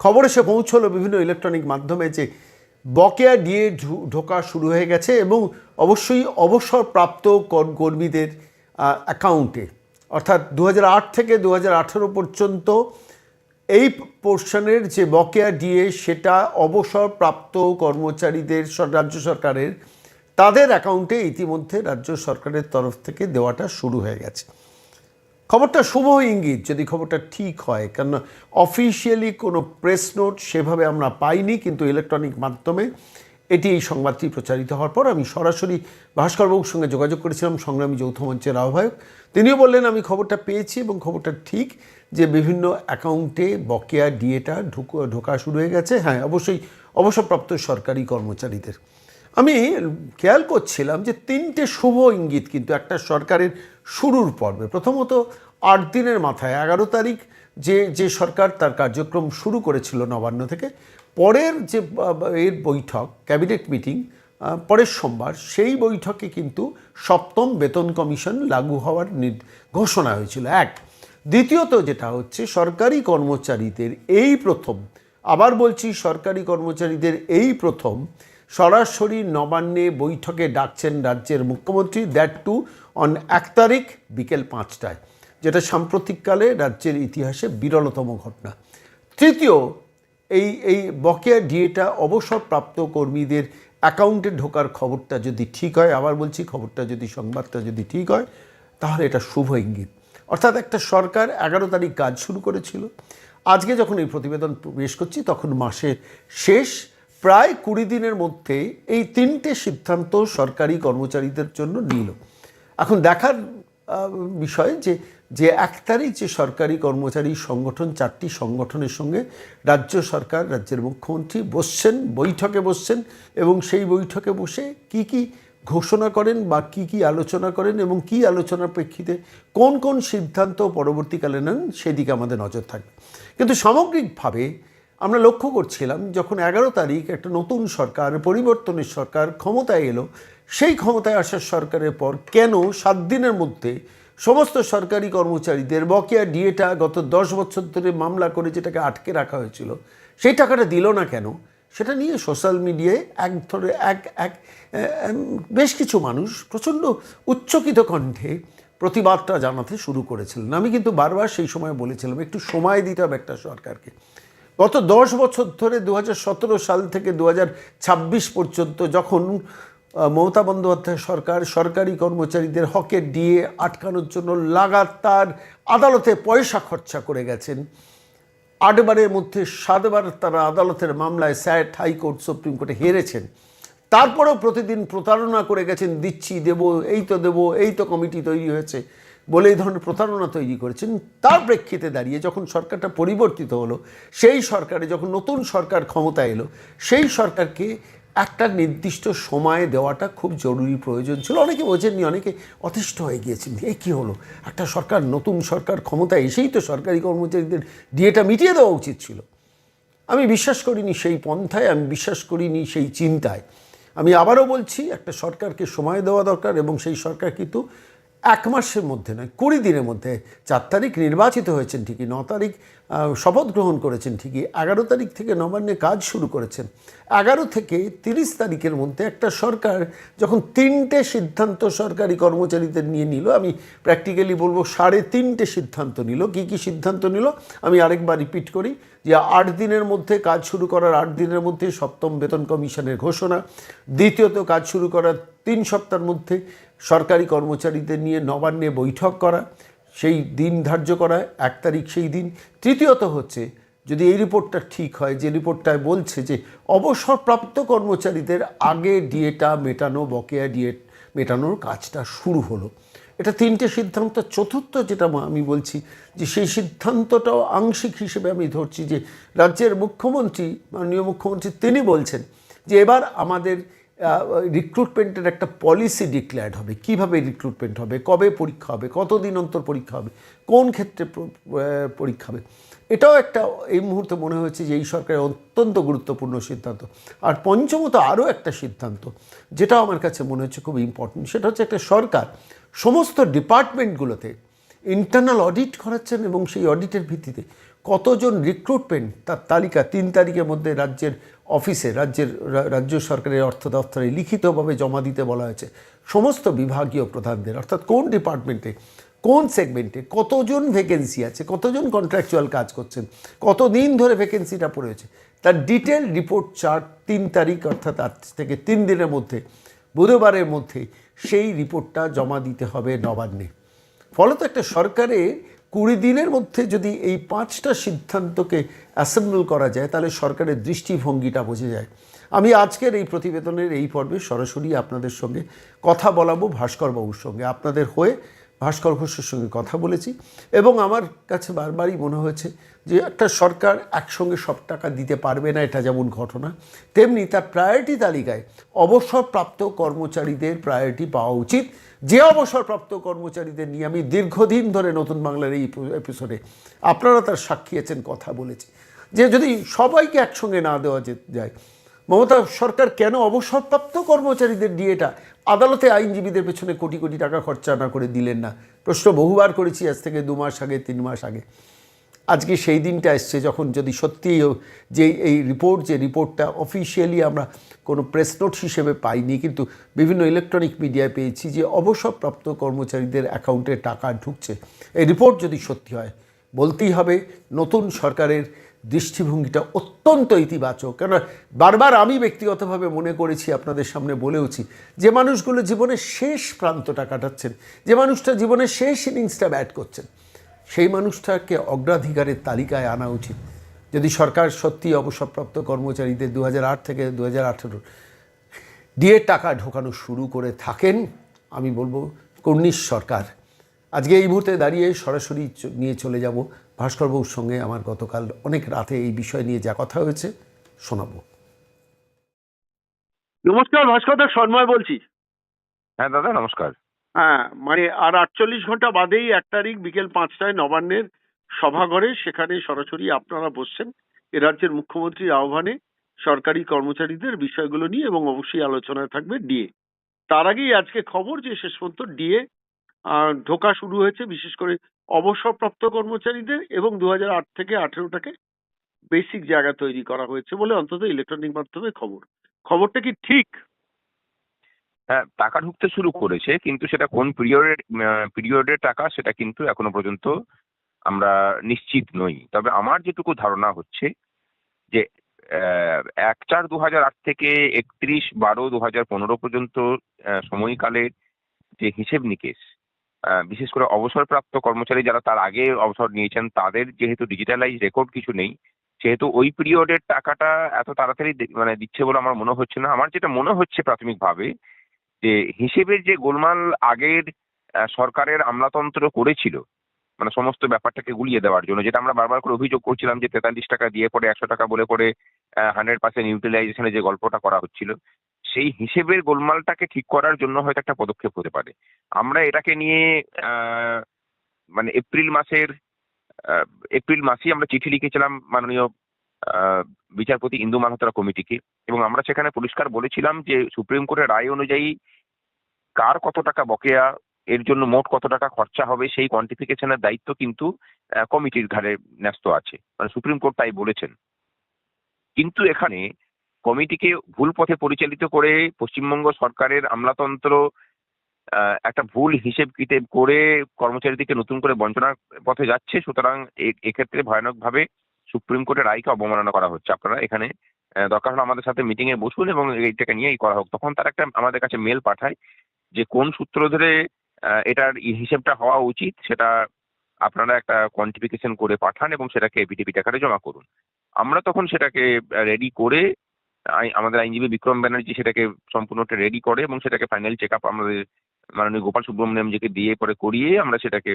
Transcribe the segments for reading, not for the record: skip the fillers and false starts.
খবর এসে পৌঁছলো বিভিন্ন ইলেকট্রনিক মাধ্যমে যে বকেয়া ডিএ ঢোকা শুরু হয়ে গেছে এবং অবশ্যই অবসরপ্রাপ্ত কর্মীদের অ্যাকাউন্টে, অর্থাৎ 2008 থেকে 2018 পর্যন্ত এই পোর্শনের যে বকেয়া ডিএ সেটা অবসরপ্রাপ্ত কর্মচারীদের রাজ্য সরকারের তাদের অ্যাকাউন্টে ইতিমধ্যে রাজ্য সরকারের তরফ থেকে দেওয়াটা শুরু হয়ে গেছে। খবরটা শুভ ইঙ্গিত যদি খবরটা ঠিক হয়, কারণ অফিসিয়ালি কোনো প্রেস নোট সেভাবে আমরা পাইনি, কিন্তু ইলেকট্রনিক মাধ্যমে এই সংবাদটি প্রচারিত হওয়ার পর আমি সরাসরি ভাস্করবাবুর সঙ্গে যোগাযোগ করেছিলাম, সংগ্রামী যৌথ মঞ্চের আহ্বায়ক। তিনিও বললেন আমি খবরটা পেয়েছি এবং খবরটা ঠিক যে বিভিন্ন অ্যাকাউন্টে বকেয়া ডিএটা ঢোকা শুরু হয়ে গেছে। হ্যাঁ, অবশ্যই অবসরপ্রাপ্ত সরকারি কর্মচারীদের। আমি খেয়াল করছিলাম যে 3টে শুভ ইঙ্গিত কিন্তু একটা সরকারের শুরুর পর্বে। প্রথমত 8 দিনের মাথায় 11 তারিখ যে সরকার তার কার্যক্রম শুরু করেছিল নবান্ন থেকে, পরের যে এর বৈঠক ক্যাবিনেট মিটিং পরের সোমবার, সেই বৈঠকে কিন্তু 7ম বেতন কমিশন লাগু হওয়ার ঘোষণা হয়েছিল। এক। দ্বিতীয়ত যেটা হচ্ছে সরকারি কর্মচারীদের এই প্রথম, আবার বলছি সরকারি কর্মচারীদের এই প্রথম সরাসরি নবান্নে বৈঠকে ডাকছেন রাজ্যের মুখ্যমন্ত্রী, দ্যাট টু অন 1 তারিখ বিকেল 5টায়, যেটা সাম্প্রতিককালে রাজ্যের ইতিহাসে বিরলতম ঘটনা। তৃতীয়, এই বকেয়া ডিএটা অবসরপ্রাপ্ত কর্মীদের অ্যাকাউন্টে ঢোকার খবরটা যদি ঠিক হয়, আবার বলছি খবরটা যদি সংবাদটা যদি ঠিক হয়, তাহলে এটা শুভ ইঙ্গিত। অর্থাৎ একটা সরকার 11 তারিখ কাজ শুরু করেছিল, আজকে যখন এই প্রতিবেদন পেশ করছি তখন মাসের শেষ, প্রায় 20 দিনের মধ্যে এই 3টে সিদ্ধান্ত সরকারি কর্মচারীদের জন্য নিল। এখন দেখার বিষয় যে 1 তারিখ যে সরকারি কর্মচারী সংগঠন 4টি সংগঠনের সঙ্গে রাজ্য সরকার, রাজ্যের মুখ্যমন্ত্রী বৈঠকে বসছেন এবং সেই বৈঠকে বসে কি ঘোষণা করেন বা কি আলোচনা করেন এবং কি আলোচনার প্রেক্ষিতে কোন সিদ্ধান্ত পরবর্তীকালে নেন সেদিকে আমাদের নজর থাকবে। কিন্তু সামগ্রিকভাবে আমরা লক্ষ্য করছিলাম যখন 11 তারিখ একটা নতুন সরকার, পরিবর্তনের সরকার ক্ষমতায় এলো, সেই ক্ষমতায় আসার সরকারের পর কেন 7 দিনের মধ্যে সমস্ত সরকারি কর্মচারীদের বকেয়া ডিএটা গত 10 বছর ধরে মামলা করে যেটাকে আটকে রাখা হয়েছিল সেই টাকাটা দিল না কেন, সেটা নিয়ে সোশ্যাল মিডিয়ায় বেশ কিছু মানুষ প্রচণ্ড উচ্চকিত কণ্ঠে প্রতিবাদটা জানাতে শুরু করেছিলেন। আমি কিন্তু বারবার সেই সময় বলেছিলাম একটু সময় দিতে হবে একটা সরকারকে। গত 10 বছর ধরে 2017 সাল থেকে 2026 পর্যন্ত যখন মমতা বন্দ্যোপাধ্যায় সরকার সরকারি কর্মচারীদের হকের ডিএ আটকানোর জন্য লাগাতার আদালতে পয়সা খরচা করে গেছেন, 8 বারের মধ্যে 7 বার তারা আদালতের মামলায় স্যাট, হাইকোর্ট, সুপ্রিম কোর্টে হেরেছেন, তারপরেও প্রতিদিন প্রতারণা করে গেছেন, দিচ্ছি, দেবো, এই তো কমিটি তৈরি হয়েছে বলে এই ধরনের প্রতারণা তৈরি করেছেন। তার প্রেক্ষিতে দাঁড়িয়ে যখন সরকারটা পরিবর্তিত হলো, সেই সরকারে যখন নতুন সরকার ক্ষমতায় এলো, সেই সরকারকে একটা নির্দিষ্ট সময় দেওয়াটা খুব জরুরি প্রয়োজন ছিল। অনেকে বোঝেননি, অনেকে অতিষ্ঠ হয়ে গিয়েছেন, এই কী হলো, একটা সরকার, নতুন সরকার ক্ষমতায় এসেই তো সরকারি কর্মচারীদের ডিএটা মিটিয়ে দেওয়া উচিত ছিল। আমি বিশ্বাস করিনি সেই পন্থায়, আমি বিশ্বাস করিনি সেই চিন্তায়। আমি আবারও বলছি একটা সরকারকে সময় দেওয়া দরকার এবং সেই সরকার কিন্তু 1 মাসের মধ্যে নয়, 20 দিনের মধ্যে, 4 তারিখ নির্বাচিত হয়েছেন ঠিকই, 9 তারিখ শপথ গ্রহণ করেছেন ঠিকই, 11 তারিখ থেকে নবান্নে কাজ শুরু করেছেন, 11 থেকে 30 তারিখের মধ্যে একটা সরকার যখন 3টে সিদ্ধান্ত সরকারি কর্মচারীদের নিয়ে নিল, আমি প্র্যাকটিক্যালি বলবো 3.5টে সিদ্ধান্ত নিল। কি সিদ্ধান্ত নিল আমি আরেকবার রিপিট করি, যে 8 দিনের মধ্যে কাজ শুরু করার 8 দিনের মধ্যে 7ম বেতন কমিশনের ঘোষণা, দ্বিতীয়ত কাজ শুরু করার 3 সপ্তাহের মধ্যে সরকারি কর্মচারীদের নিয়ে নবান্নে বৈঠক করা, সেই দিন ধার্য করা 1 তারিখ সেই দিন, তৃতীয়ত হচ্ছে যদি এই রিপোর্টটা ঠিক হয়, যে রিপোর্টটায় বলছে যে অবসরপ্রাপ্ত কর্মচারীদের আগে ডিএটা মেটানো, বকেয়া ডিএ মেটানোর কাজটা শুরু হলো। এটা 3টে সিদ্ধান্ত। চতুর্থ যেটা আমি বলছি যে সেই সিদ্ধান্তটাও আংশিক হিসেবে আমি ধরছি যে রাজ্যের মুখ্যমন্ত্রী, মাননীয় মুখ্যমন্ত্রী, তিনি বলছেন যে এবার আমাদের রিক্রুটমেন্টের একটা পলিসি ডিক্লেয়ার্ড হবে, কিভাবে রিক্রুটমেন্ট হবে, কবে পরীক্ষা হবে, কতদিন অন্তর পরীক্ষা হবে, কোন ক্ষেত্রে পরীক্ষা হবে। এটাও একটা এই মুহূর্তে মনে হয়েছে যে এই সরকারের অত্যন্ত গুরুত্বপূর্ণ সিদ্ধান্ত। আর পঞ্চমত আরও একটা সিদ্ধান্ত যেটাও আমার কাছে মনে হচ্ছে খুব ইম্পর্টেন্ট, সেটা হচ্ছে একটা সরকার সমস্ত ডিপার্টমেন্টগুলোতে ইন্টারনাল অডিট করাচ্ছেন এবং সেই অডিটের ভিত্তিতে কতজন রিক্রুটমেন্ট তার তালিকা 3 তারিখের মধ্যে রাজ্যের অফিসে রাজ্য সরকারের অর্থ দপ্তরে লিখিতভাবে জমা দিতে বলা হয়েছে সমস্ত বিভাগীয় প্রধানদের, অর্থাৎ কোন ডিপার্টমেন্টে কোন সেগমেন্টে কতজন ভ্যাকেন্সি আছে, কতজন কন্ট্রাকচুয়াল কাজ করছেন, কতদিন ধরে ভ্যাকেন্সিটা পড়েছে, তার ডিটেল রিপোর্ট চার্ট 3 তারিখ অর্থাৎ আজ থেকে 3 দিনের মধ্যে বুধবারের মধ্যে সেই রিপোর্টটা জমা দিতে হবে নবান্নে। ফলত একটা সরকারের 20 দিনের মধ্যে যদি এই 5টা সিদ্ধান্তকে অ্যাসেম্বল করা যায় তাহলে সরকারের দৃষ্টিভঙ্গিটা বোঝা যায়। আমি আজকের এই প্রতিবেদনের এই পর্বে সরাসরি আপনাদের সঙ্গে কথা বলাবো ভাস্করবাবুর সঙ্গে, আপনাদের হয়ে ভাস্কর ঘোষের সঙ্গে কথা বলেছি এবং আমার কাছে বারবারই মনে হয়েছে যে একটা সরকার একসঙ্গে সব টাকা দিতে পারবে না, এটা যেমন ঘটনা, তেমনি তার প্রায়োরিটি তালিকায় অবসরপ্রাপ্ত কর্মচারীদের প্রায়োরিটি পাওয়া উচিত। যে অবসরপ্রাপ্ত কর্মচারীদের নিয়ে আমি দীর্ঘদিন ধরে নতুন বাংলার এই এপিসোডে আপনারা তার সাক্ষী আছেন, কথা বলেছি যে যদি সবাইকে একসঙ্গে না দেওয়া যায়, মমতা সরকার কেন অবসরপ্রাপ্ত কর্মচারীদের ডিএটা আদালতে আইনজীবীদের পেছনে কোটি কোটি টাকা খরচা না করে দিলেন না? প্রশ্ন বহুবার করেছি আজ থেকে 2 মাস আগে 3 মাস আগে। আজকে সেই দিনটা এসছে যখন যদি সত্যিই যে এই রিপোর্টটা অফিসিয়ালি আমরা কোনো প্রেস নোট হিসেবে পাইনি কিন্তু বিভিন্ন ইলেকট্রনিক মিডিয়ায় পেয়েছি যে অবসরপ্রাপ্ত কর্মচারীদের অ্যাকাউন্টে টাকা ঢুকছে, এই রিপোর্ট যদি সত্যি হয় বলতেই হবে নতুন সরকারের দৃষ্টিভঙ্গিটা অত্যন্ত ইতিবাচক। কেন বারবার আমি ব্যক্তিগতভাবে মনে করেছি, আপনাদের সামনে বলেওছি, যে মানুষগুলো জীবনের শেষ প্রান্তটা কাটাচ্ছেন, যে মানুষটা জীবনের শেষ ইনিংসটা ব্যাট করছেন, সেই মানুষটাকে অগ্রাধিকারের তালিকায় আনা উচিত। যদি সরকার সত্যি অবসরপ্রাপ্ত কর্মচারীদের 2008 থেকে 2018 ডিএর টাকা ঢোকানো শুরু করে থাকেন, আমি বলবো কর্নিশ সরকার। আজকে এই মুহূর্তে দাঁড়িয়ে সরাসরি নিয়ে চলে যাব ভাস্করবাবুর সঙ্গে আমার গতকাল অনেক রাতে এই বিষয় নিয়ে যা কথা হয়েছে শোনাবো। নমস্কার ভাস্করদা, সন্ময় বলছি। হ্যাঁ দাদা, নমস্কার। হ্যাঁ, মানে আর 48 ঘন্টা বাদেই 1 তারিখ বিকেল 5টায় নবান্নের সভাঘরে, সেখানে সরাসরি আপনারা বসছেন এ রাজ্যের মুখ্যমন্ত্রীর আহ্বানে সরকারি কর্মচারীদের বিষয়গুলো নিয়ে, এবং অবশ্যই আলোচনায় থাকবে ডিএ। তার আগেই আজকে খবর যে শেষ পর্যন্ত ডিএ ঢোকা শুরু হয়েছে, বিশেষ করে অবসরপ্রাপ্ত কর্মচারীদের, এবং 2008 থেকে 18টাকে বেসিক জায়গা তৈরি করা হয়েছে বলে অন্তত ইলেকট্রনিক মাধ্যমে খবরটা কি ঠিক? হ্যাঁ, টাকা ঢুকতে শুরু করেছে, কিন্তু সেটা কোন পিরিয়ডের টাকা সেটা কিন্তু এখনো পর্যন্ত আমরা নিশ্চিত নই। তবে আমার যেটুকু ধারণা হচ্ছে যে 1/4/2008 থেকে 31/12/2015 পর্যন্ত সময়কালের যে হিসেব নিকেশ, বিশেষ করে অবসরপ্রাপ্ত কর্মচারী যারা তার আগে অবসর নিয়েছেন তাদের যেহেতু ডিজিটালাইজ রেকর্ড কিছু নেই, সেহেতু ওই পিরিয়ডের টাকাটা এত তাড়াতাড়ি মানে দিচ্ছে বলে আমার মনে হচ্ছে না। আমার যেটা মনে হচ্ছে প্রাথমিকভাবে যে হিসেবের যে গোলমাল আগের সরকারের আমলাতন্ত্র করেছিল, মানে সমস্ত ব্যাপারটাকে গুলিয়ে দেওয়ার জন্য, যেটা আমরা বারবার করে অভিযোগ করছিলাম যে 43 টাকা দিয়ে পরে 100 টাকা বলে করে 100% ইউটিলাইজেশনে যে গল্পটা করা হচ্ছিল, সেই হিসেবের গোলমালটাকে ঠিক করার জন্য হয়তো একটা পদক্ষেপ হতে পারে। আমরা এটাকে নিয়ে মানে এপ্রিল মাসেই আমরা চিঠি লিখেছিলাম মাননীয় বিচারপতি ইন্দু মালহোত্রা কমিটিকে, এবং আমরা সেখানে পরিষ্কার বলেছিলাম যে সুপ্রিম কোর্টের রায় অনুযায়ী কার কত টাকা বকেয়া, এর জন্য মোট কত টাকা খরচা হবে, সেই কোয়ান্টিফিকেশনের দায়িত্ব কিন্তু কমিটির ঘাড়ে ন্যস্ত আছে, মানে সুপ্রিম কোর্ট তাই বলেছেন। কিন্তু এখানে কমিটিকে ভুল পথে পরিচালিত করে পশ্চিমবঙ্গ সরকারের আমলাতন্ত্র একটা ভুল হিসেব কিতেব করে কর্মচারীদেরকে নতুন করে বঞ্চনার পথে যাচ্ছে। সুতরাং এক্ষেত্রে ভয়ানকভাবে সুপ্রিম কোর্টের রায়কে অবমাননা করা হচ্ছে। আপনারা এখানে দরকার হলে আমাদের সাথে মিটিং এ বসুন এবং এইটাকে নিয়েই করা হোক। তখন তারা একটা আমাদের কাছে মেল পাঠায় যে কোন সূত্র ধরে এটার হিসেবটা হওয়া উচিত, সেটা আপনারা একটা কোয়ান্টিফিকেশন করে পাঠান এবং সেটাকে এপিটিপিটি আকারে জমা করুন। আমরা তখন সেটাকে রেডি করে, আমাদের আইনজীবী বিক্রম ব্যানার্জি সেটাকে সম্পূর্ণটা রেডি করে এবং সেটাকে ফাইনাল চেক আপ আমাদের মাননীয় গোপাল সুব্রমণিয়ামজিকে দিয়ে পরে করিয়ে আমরা সেটাকে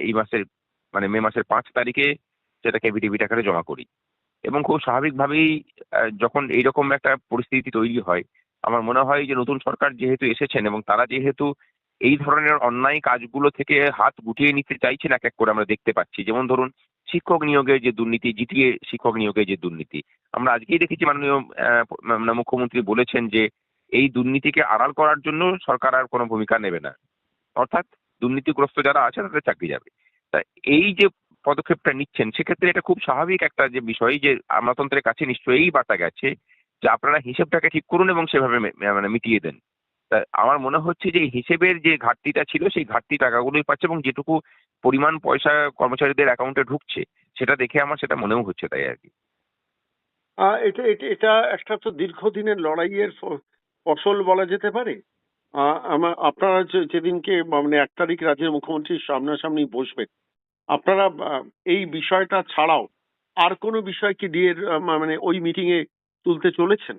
এই মাসের মানে মে মাসের 5 তারিখে সেটাকে এপিটিপিটি আকারে জমা করি। এবং খুব স্বাভাবিকভাবেই যখন এইরকম একটা পরিস্থিতি তৈরি হয়, আমার মনে হয় যে নতুন সরকার যেহেতু এসেছেন এবং তারা যেহেতু এই ধরনের অন্যায় কাজগুলো থেকে হাত গুটিয়ে নিতে চাইছেন, এক এক করে আমরা দেখতে পাচ্ছি। যেমন ধরুন শিক্ষক নিয়োগের যে দুর্নীতি, জিটিএ শিক্ষক নিয়োগের যে দুর্নীতি, আমরা আজকেই দেখেছি মাননীয় মুখ্যমন্ত্রী বলেছেন যে এই দুর্নীতিকে আড়াল করার জন্য সরকার আর কোনো ভূমিকা নেবে না, অর্থাৎ দুর্নীতিগ্রস্ত যারা আছে তাদের চাকরি যাবে। তা এই যে পদক্ষেপটা নিচ্ছেন সেক্ষেত্রে এটা খুব স্বাভাবিক একটা যে বিষয় যে আমলাতন্ত্রের কাছে নিশ্চয়ই এই বার্তা গেছে যে আপনারা হিসেবটাকে ঠিক করুন এবং সেভাবে মানে মিটিয়ে দেন। তা আমার মনে হচ্ছে যে এই হিসেবের যে ঘাটতিটা ছিল সেই ঘাটতি টাকাগুলোই পাচ্ছে এবং যেটুকু পরিমাণ পয়সা কর্মচারীদের অ্যাকাউন্টে ঢুকছে সেটা দেখে আমার সেটা মনেও হচ্ছে তাই আর কি। এটা এটা এটা একটা তো দীর্ঘদিনের লড়াইয়ের ফসল বলা যেতে পারে। আপনারা যেদিনকে মানে 1 তারিখ রাজ্যের মুখ্যমন্ত্রীর সামনাসামনি বসবেন, আপনারা এই বিষয়টা ছাড়াও আর কোনো বিষয় কি ডিএর মানে ওই মিটিং এ তুলতে চলেছেন?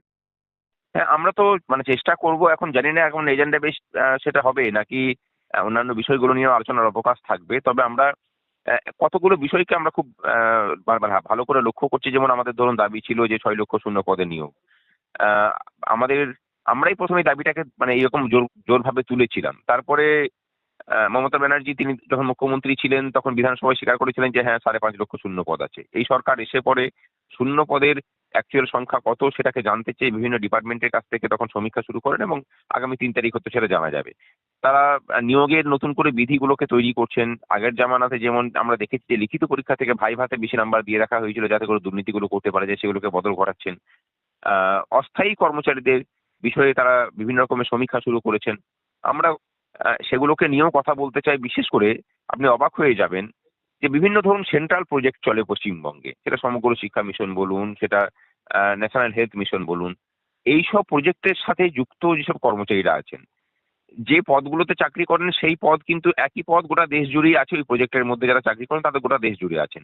হ্যাঁ, আমরা তো মানে চেষ্টা করব, এখন জানি না এখন এজেন্ডা বেশ সেটা হবে নাকি অন্যান্য বিষয়গুলো নিয়েও আলোচনার অবকাশ থাকবে। তবে আমরা কতগুলো বিষয়কে আমরা খুব বারবার ভালো করে লক্ষ্য করছি। যেমন আমাদের ধরুন দাবি ছিল যে 6 লক্ষ শূন্য পদে নিয়োগ। আহ, আমাদের আমরাই প্রথমে এই দাবিটাকে মানে এরকম জোরভাবে তুলেছিলাম। তারপরে মমতা ব্যানার্জি তিনি যখন মুখ্যমন্ত্রী ছিলেন তখন বিধানসভায় স্বীকার করেছিলেন যে হ্যাঁ 5.5 লক্ষ শূন্য পদ আছে। এই সরকার এসে পরে শূন্য পদের অ্যাকচুয়াল সংখ্যা কত সেটাকে জানতে চেয়ে বিভিন্ন ডিপার্টমেন্টের কাছ থেকে তখন সমীক্ষা শুরু করেন এবং আগামী 3 তারিখ হতে সেটা জানা যাবে। তারা নিয়োগের নতুন করে বিধিগুলোকে তৈরি করছেন। আগের জামানাতে যেমন আমরা দেখেছি যে লিখিত পরীক্ষা থেকে ভাইভাতে বেশি নাম্বার দিয়ে রাখা হয়েছিল যাতে করে দুর্নীতিগুলো করতে পারা যায়, সেগুলোকে বদল ঘটাচ্ছেন। অস্থায়ী কর্মচারীদের বিষয়ে তারা বিভিন্ন রকমের সমীক্ষা শুরু করেছেন। আমরা সেগুলোকে নিয়েও কথা বলতে চাই। বিশেষ করে আপনি অবাক হয়ে যাবেন যে বিভিন্ন ধরুন সেন্ট্রাল প্রজেক্ট চলে পশ্চিমবঙ্গে, সেটা সমগ্র শিক্ষা মিশন বলুন, সেটা ন্যাশনাল হেলথ মিশন বলুন, এইসব প্রজেক্টের সাথে যুক্ত যেসব কর্মচারীরা আছেন, যে পদগুলোতে চাকরি করেন সেই পদ কিন্তু একই পদ গোটা দেশ জুড়েই আছে। ওই প্রজেক্টের মধ্যে যারা চাকরি করেন তাদের গোটা দেশ জুড়ে আছেন।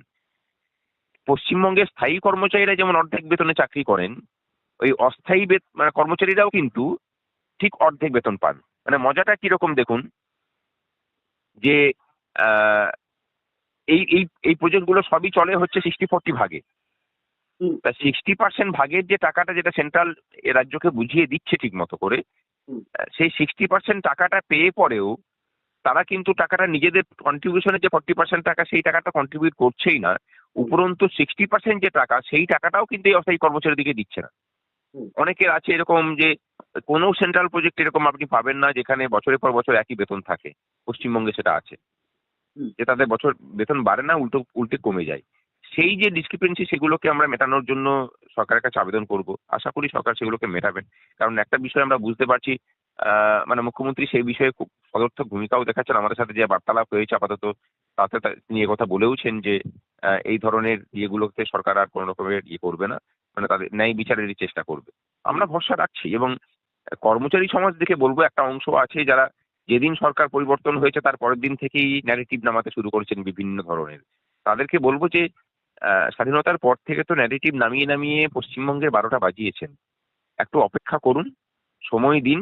পশ্চিমবঙ্গের স্থায়ী কর্মচারীরা যেমন অর্ধেক বেতনে চাকরি করেন, ওই অস্থায়ী মানে কর্মচারীরাও কিন্তু ঠিক অর্ধেক বেতন পান। মানে মজাটা কিরকম দেখুন যে আহ, এই এই এই প্রজেক্টগুলো সবই চলে হচ্ছে 60-40 ভাগে। হুম, তা 60% ভাগের যে টাকাটা যেটা সেন্ট্রাল রাজ্যকে বুঝিয়ে দিচ্ছে ঠিক মতো করে, হুম, সেই 60% টাকাটা পেয়ে পরেও তারা কিন্তু টাকাটা নিজেদের কন্ট্রিবিউশনের যে 40% টাকা সেই টাকাটা কন্ট্রিবিউট করছেই না। উপরন্তু 60% যে টাকা সেই টাকাটাও কিন্তু এই অস্থায়ী কর্মচারীদেরকে দিচ্ছে না। হুম, অনেকের আছে এরকম যে কোনো সেন্ট্রাল প্রজেক্ট এরকম আপনি পাবেন না যেখানে বছরের পর বছর একই বেতন থাকে। পশ্চিমবঙ্গে সেটা আছে হুম। যে তাদের বছর বেতন বাড়ে না, উল্টে কমে যায়। সেই যে ডিসক্রিপেন্সি সেগুলোকে আমরা মেটানোর জন্য সরকারের কাছে আবেদন করব। আশা করি সরকার সেগুলোকে মেটাবেন। কারণ একটা বিষয় আমরা বুঝতে পারছি, মানে মুখ্যমন্ত্রী সেই বিষয়ে খুব সদর্থক ভূমিকাও দেখাচ্ছেন। আমাদের সাথে যে বার্তালাপ হয়েছে আপাতত তাতে তিনি কথা বলেওছেন যে এই ধরনের ইয়েগুলোতে সরকার আর কোনো রকমের ইয়ে করবে না, মানে তাদের ন্যায় বিচারেরই চেষ্টা করবে। আমরা ভরসা রাখছি এবং কর্মচারী সমাজ দেখে বলবো একটা অংশ আছে যারা যেদিন সরকার পরিবর্তন হয়েছে তার পরের দিন থেকেই ন্যারেটিভ নামাতে শুরু করেছেন বিভিন্ন ধরনের। তাদেরকে বলবো যে স্বাধীনতার পর থেকে তো ন্যারেটিভ নামিয়ে নামিয়ে পশ্চিমবঙ্গের 12টা বাজিয়েছেন। একটু অপেক্ষা করুন, সময় দিন।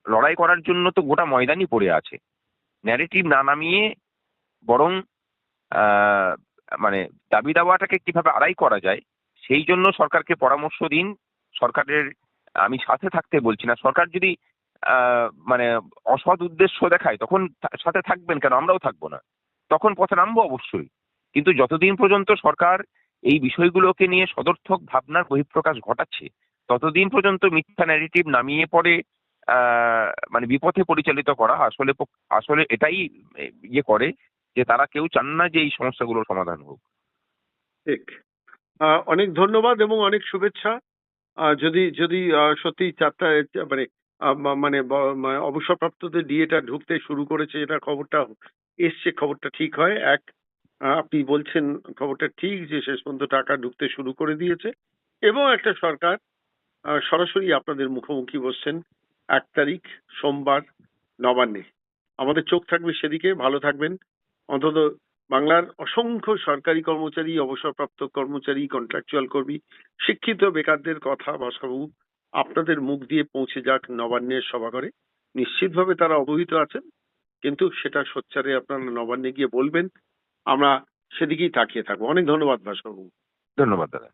লড়াই করার জন্য তো গোটা ময়দানই পড়ে আছে। ন্যারেটিভ না নামিয়ে বরং আহ, মানে দাবি দাওয়াটাকে কিভাবে আদায় করা যায় সেই জন্য সরকারকে পরামর্শ দিন। সরকারের আমি সাথে থাকতে বলছি না, সরকার যদি মানে অসৎ উদ্দেশ্য দেখায় তখন সাথে থাকবেন কেন, আমরাও থাকবো না, তখন পথে নামবো অবশ্যই। কিন্তু যতদিন পর্যন্ত সরকার এই বিষয়গুলোকে নিয়ে সদর্থক ভাবনার বহিঃপ্রকাশ ঘটাচ্ছে ততদিন পর্যন্ত মিথ্যা ন্যারেটিভ নামিয়ে পড়ে মানে বিপথে পরিচালিত করা আসলে আসলে এটাই ইয়ে করে যে তারা কেউ চান না যে এই সমস্যাগুলোর সমাধান হোক। ঠিক। অনেক ধন্যবাদ এবং অনেক শুভেচ্ছা। যদি যদি সত্যি চারটা মানে অবসরপ্রাপ্তদের ডিএটা ঢুকতে শুরু করেছে, এটা খবরটা এসছে, খবরটা ঠিক হয়। আপনি বলছেন খবরটা ঠিক যে শেষ পর্যন্ত টাকা ঢুকতে শুরু করে দিয়েছে এবং একটা সরকার সরাসরি আপনাদের মুখোমুখি বসছেন 1 তারিখ সোমবার নবান্নে। আমাদের চোখ থাকবে সেদিকে। ভালো থাকবেন। অন্তত বাংলার অসংখ্য সরকারি কর্মচারী, অবসরপ্রাপ্ত কর্মচারী, কন্ট্রাকচুয়াল কর্মী, শিক্ষিত বেকারদের কথা ভাস্করবাবু আপনাদের মুখ দিয়ে পৌঁছে যাক নবান্নের সভাঘরে। নিশ্চিতভাবে তারা অবহিত আছেন, কিন্তু সেটা সোচ্চারে আপনারা নবান্নে গিয়ে বলবেন। আমরা সেদিকেই তাকিয়ে থাকবো। অনেক ধন্যবাদ ভাস্করবাবু। ধন্যবাদ দাদা।